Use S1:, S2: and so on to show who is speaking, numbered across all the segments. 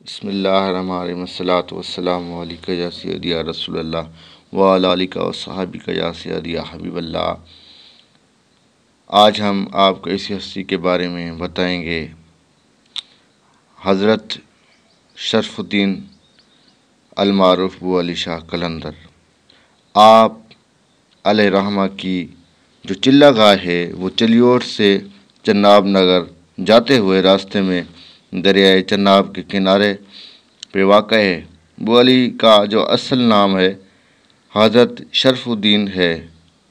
S1: بسم اللہ الرحمن الرحیم الصلاۃ والسلام علیکہ یا سیدی یا رسول اللہ وعلی آلک و صحابک یا سیدی یا حبیب اللہ۔ آج ہم آپ کو ایسی ہستی کے بارے میں بتائیں گے، حضرت شرف الدین المعروف ابو علی شاہ قلندر۔ آپ علیہ رحمہ کی جو چلہ گاہ ہے وہ چلیوٹ سے چناب نگر جاتے ہوئے راستے میں دریائے چناب کے کنارے پہ واقع ہے۔ ابو علی کا جو اصل نام ہے حضرت شرف الدین ہے،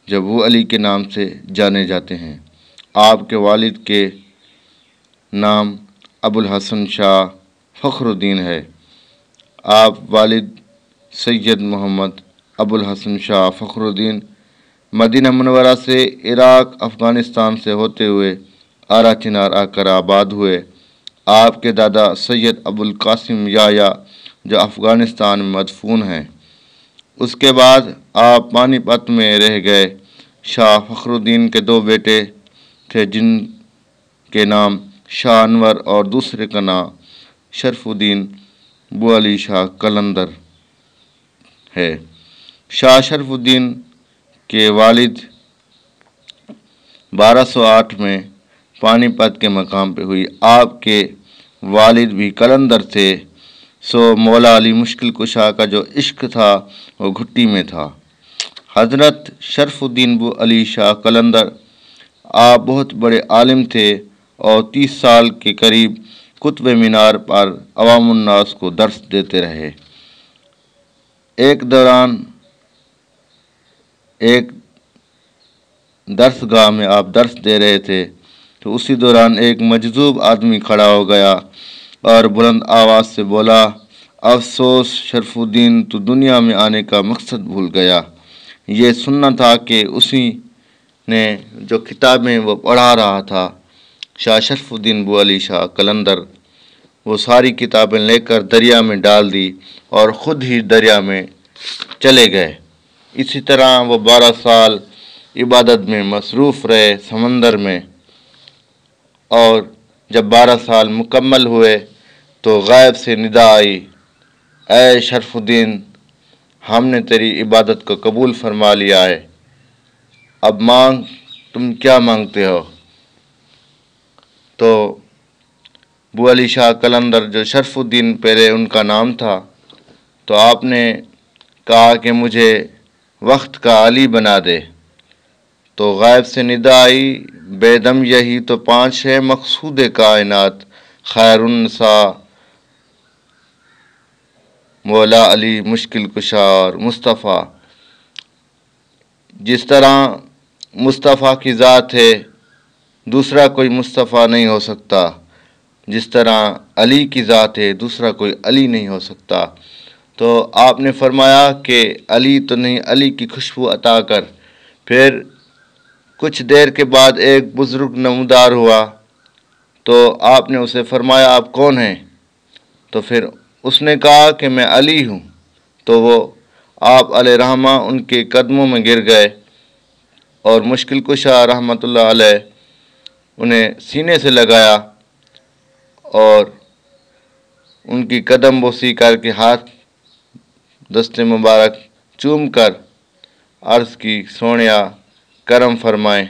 S1: جو ابو علی کے نام سے جانے جاتے ہیں۔ آپ کے والد کے نام ابو الحسن شاہ فخر الدین ہے۔ آپ والد سید محمد ابو الحسن شاہ فخر الدین مدینہ منورہ سے عراق افغانستان سے ہوتے ہوئے آرا چنار آ کر آباد ہوئے۔ آپ کے دادا سید ابو القاسم یایا جو افغانستان میں مدفون ہیں۔ اس کے بعد آپ پانی پت میں رہ گئے۔ شاہ فخر الدین کے دو بیٹے تھے، جن کے نام شاہ انور اور دوسرے کا نام شرف الدین ابو علی شاہ قلندر ہے۔ شاہ شرف الدین کے والد 1208 میں پانی پت کے مقام پہ ہوئی۔ آپ کے والد بھی قلندر تھے، سو مولا علی مشکل کشا کا جو عشق تھا وہ گھٹی میں تھا۔ حضرت شرف الدین ابو علی شاہ قلندر آپ بہت بڑے عالم تھے اور 30 سال کے قریب قطب مینار پر عوام الناس کو درس دیتے رہے۔ ایک دوران ایک درس گاہ میں آپ درس دے رہے تھے تو اسی دوران ایک مجذوب آدمی کھڑا ہو گیا اور بلند آواز سے بولا، افسوس شرف الدین تو دنیا میں آنے کا مقصد بھول گیا۔ یہ سننا تھا کہ اسی نے جو کتابیں وہ پڑھا رہا تھا شاہ شرف الدین ابو علی شاہ قلندر، وہ ساری کتابیں لے کر دریا میں ڈال دی اور خود ہی دریا میں چلے گئے۔ اسی طرح وہ 12 سال عبادت میں مصروف رہے سمندر میں، اور جب 12 سال مکمل ہوئے تو غیب سے ندا آئی، اے شرف الدین، ہم نے تیری عبادت کو قبول فرما لیا ہے، اب مانگ، تم کیا مانگتے ہو؟ تو ابو علی شاہ قلندر جو شرف الدین پہلے ان کا نام تھا، تو آپ نے کہا کہ مجھے وقت کا علی بنا دے۔ تو غیب سے ندا آئی، بے دم یہی تو 5 ہے مقصود کائنات، خیر النساء مولا علی مشکل کشا اور مصطفیٰ۔ جس طرح مصطفیٰ کی ذات ہے دوسرا کوئی مصطفیٰ نہیں ہو سکتا، جس طرح علی کی ذات ہے دوسرا کوئی علی نہیں ہو سکتا۔ تو آپ نے فرمایا کہ علی تو نہیں، علی کی خوشبو عطا کر۔ پھر کچھ دیر کے بعد ایک بزرگ نمودار ہوا، تو آپ نے اسے فرمایا آپ کون ہیں؟ تو پھر اس نے کہا کہ میں علی ہوں۔ تو وہ آپ علیہ رحمہ ان کے قدموں میں گر گئے اور مشکل کشا رحمۃ اللہ علیہ انہیں سینے سے لگایا اور ان کی قدم بوسی کر کے ہاتھ دست مبارک چوم کر عرض کی، سونیا کرم فرمائیں۔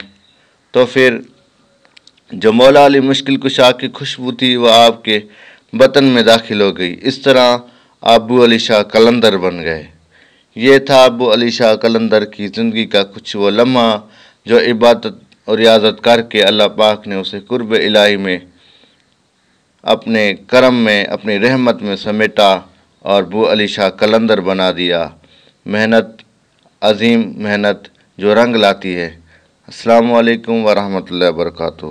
S1: تو پھر جو مولا علی مشکل کشا کی خوشبو تھی وہ آپ کے بطن میں داخل ہو گئی۔ اس طرح آپ ابو علی شاہ قلندر بن گئے۔ یہ تھا ابو علی شاہ قلندر کی زندگی کا کچھ وہ لمحہ جو عبادت اور ریاضت کر کے اللہ پاک نے اسے قرب الہی میں اپنے کرم میں اپنی رحمت میں سمیٹا اور ابو علی شاہ قلندر بنا دیا۔ محنت، عظیم محنت جو رنگ لاتی ہے۔ السلام علیکم ورحمۃ اللہ وبرکاتہ۔